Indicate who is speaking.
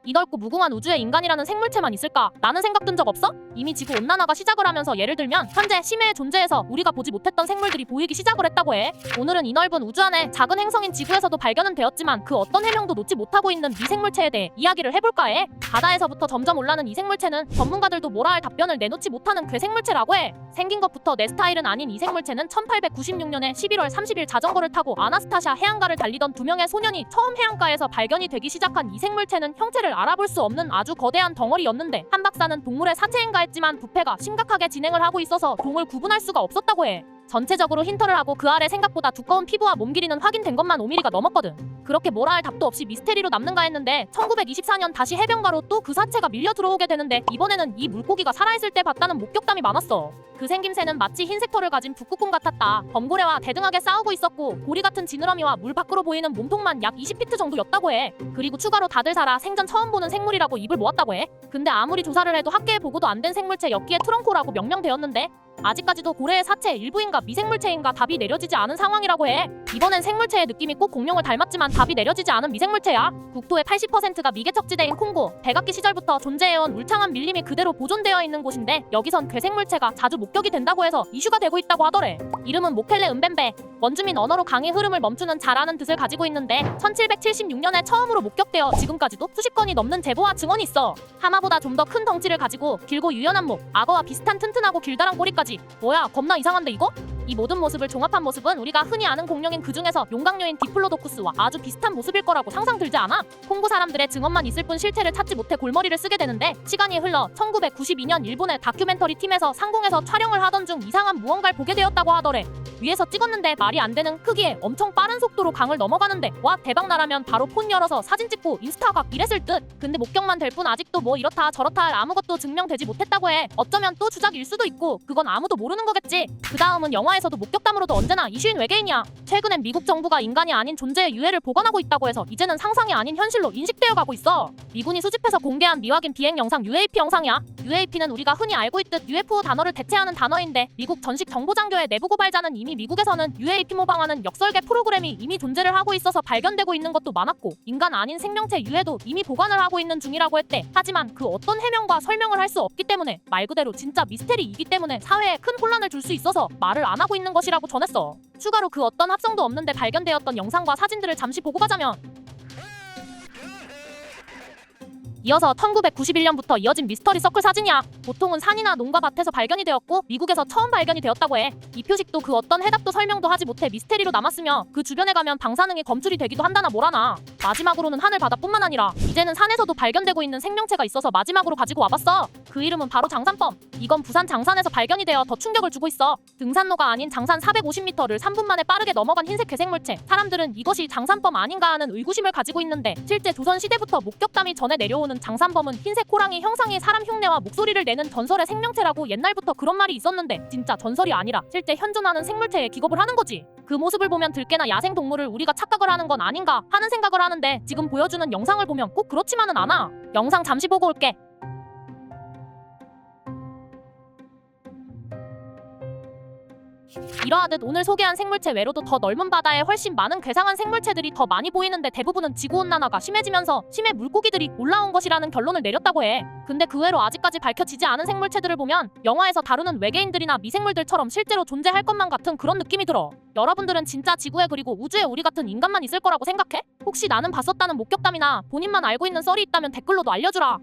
Speaker 1: 이 넓고 무궁한 우주에 인간이라는 생물체만 있을까? 라는 생각 든 적 없어? 이미 지구 온난화가 시작을 하면서 예를 들면 현재 심해의 존재에서 우리가 보지 못했던 생물들이 보이기 시작을 했다고 해. 오늘은 이 넓은 우주 안에 작은 행성인 지구에서도 발견은 되었지만 그 어떤 해명도 놓지 못하고 있는 미생물체에 대해 이야기를 해볼까 해. 바다에서부터 점점 올라는 이 생물체는 전문가들도 뭐라 할 답변을 내놓지 못하는 괴생물체라고 해. 생긴 것부터 내 스타일은 아닌 이 생물체는 1896년에 11월 30일 자전거를 타고 아나스타샤 해안가를 달리던 두 명의 소년이 처음 해안가에서 발견이 되기 시작한 이 생물체는 형체를 알아볼 수 없는 아주 거대한 덩어리였는데 한 박사는 동물의 사체인가 했지만 부패가 심각하게 진행을 하고 있어서 동을 구분할 수가 없었다고 해. 전체적으로 흰털을 하고 그 아래 생각보다 두꺼운 피부와 몸 길이는 확인된 것만 5mm가 넘었거든. 그렇게 뭐라 할 답도 없이 미스테리로 남는가 했는데 1924년 다시 해변가로 또 그 사체가 밀려 들어오게 되는데 이번에는 이 물고기가 살아있을 때 봤다는 목격담이 많았어. 그 생김새는 마치 흰색 털을 가진 북극곰 같았다. 범고래와 대등하게 싸우고 있었고 고리 같은 지느러미와 물 밖으로 보이는 몸통만 약 20피트 정도였다고 해. 그리고 추가로 다들 살아 생전 처음 보는 생물이라고 입을 모았다고 해. 근데 아무리 조사를 해도 학계에 보고도 안 된 생물체였기에 트렁코라고 명명되었는데 아직까지도 고래의 사체 일부인가 미생물체인가 답이 내려지지 않은 상황이라고 해. 이번엔 생물체의 느낌이 꼭 공룡을 닮았지만 답이 내려지지 않은 미생물체야. 국토의 80%가 미개척지대인 콩고, 백악기 시절부터 존재해온 울창한 밀림이 그대로 보존되어 있는 곳인데 여기선 괴생물체가 자주 목격이 된다고 해서 이슈가 되고 있다고 하더래. 이름은 모켈레 은벤베. 원주민 언어로 강의 흐름을 멈추는 자라는 뜻을 가지고 있는데 1776년에 처음으로 목격되어 지금까지도 수십 건이 넘는 제보와 증언이 있어. 하마보다 좀 더 큰 덩치를 가지고 길고 유연한 목, 악어와 비슷한 튼튼하고 길다란 꼬리까지. 뭐야, 겁나 이상한데 이거? 이 모든 모습을 종합한 모습은 우리가 흔히 아는 공룡인 그 중에서 용광류인 디플로도쿠스와 아주 비슷한 모습일 거라고 상상 들지 않아? 콩고 사람들의 증언만 있을 뿐 실체를 찾지 못해 골머리를 쓰게 되는데 시간이 흘러 1992년 일본의 다큐멘터리 팀에서 상공에서 촬영을 하던 중 이상한 무언가를 보게 되었다고 하더래. 위에서 찍었는데 말이 안 되는 크기에 엄청 빠른 속도로 강을 넘어가는데 와 대박 나라면 바로 폰 열어서 사진 찍고 인스타 각 이랬을 듯. 근데 목격만 될 뿐 아직도 뭐 이렇다 저렇다 할 아무것도 증명되지 못했다고 해. 어쩌면 또 주작일 수도 있고 그건 아무도 모르는 거겠지. 그 다음은 영화에서도 목격담으로도 언제나 이슈인 외계인이야. 최근엔 미국 정부가 인간이 아닌 존재의 유해를 보관하고 있다고 해서 이제는 상상이 아닌 현실로 인식되어 가고 있어. 미군이 수집해서 공개한 미확인 비행 영상 UAP 영상이야. UAP는 우리가 흔히 알고 있듯 UFO 단어를 대체하는 단어인데 미국 전식 정보장교의 내부 고발자는 이미 미국에서는 UAP 모방하는 역설계 프로그램이 이미 존재를 하고 있어서 발견되고 있는 것도 많았고 인간 아닌 생명체 유해도 이미 보관을 하고 있는 중이라고 했대. 하지만 그 어떤 해명과 설명을 할 수 없기 때문에 말 그대로 진짜 미스테리이기 때문에 사회에 큰 혼란을 줄 수 있어서 말을 안 하고 있는 것이라고 전했어. 추가로 그 어떤 합성도 없는데 발견되었던 영상과 사진들을 잠시 보고 가자면 이어서 1991년부터 이어진 미스터리 서클 사진이야. 보통은 산이나 농가 밭에서 발견이 되었고 미국에서 처음 발견이 되었다고 해. 이 표식도 그 어떤 해답도 설명도 하지 못해 미스테리로 남았으며 그 주변에 가면 방사능이 검출이 되기도 한다나 뭐라나. 마지막으로는 하늘 바다뿐만 아니라 이제는 산에서도 발견되고 있는 생명체가 있어서 마지막으로 가지고 와봤어. 그 이름은 바로 장산범. 이건 부산 장산에서 발견이 되어 더 충격을 주고 있어. 등산로가 아닌 장산 450m를 3분 만에 빠르게 넘어간 흰색 괴생물체. 사람들은 이것이 장산범 아닌가 하는 의구심을 가지고 있는데 실제 조선시대부터 목격담이 전해 내려오는 장산범은 흰색 호랑이 형상의 사람 흉내와 목소리를 내는 전설의 생명체라고 옛날부터 그런 말이 있었는데 진짜 전설이 아니라 실제 현존하는 생물체에 기겁을 하는 거지. 그 모습을 보면 들깨나 야생 동물을 우리가 착각을 하는 건 아닌가 하는 생각을 하는데 지금 보여주는 영상을 보면 꼭 그렇지만은 않아. 영상 잠시 보고 올게. 이러하듯 오늘 소개한 생물체 외로도 더 넓은 바다에 훨씬 많은 괴상한 생물체들이 더 많이 보이는데 대부분은 지구온난화가 심해지면서 심해 물고기들이 올라온 것이라는 결론을 내렸다고 해. 근데 그 외로 아직까지 밝혀지지 않은 생물체들을 보면 영화에서 다루는 외계인들이나 미생물들처럼 실제로 존재할 것만 같은 그런 느낌이 들어. 여러분들은 진짜 지구에 그리고 우주에 우리 같은 인간만 있을 거라고 생각해? 혹시 나는 봤었다는 목격담이나 본인만 알고 있는 썰이 있다면 댓글로도 알려주라.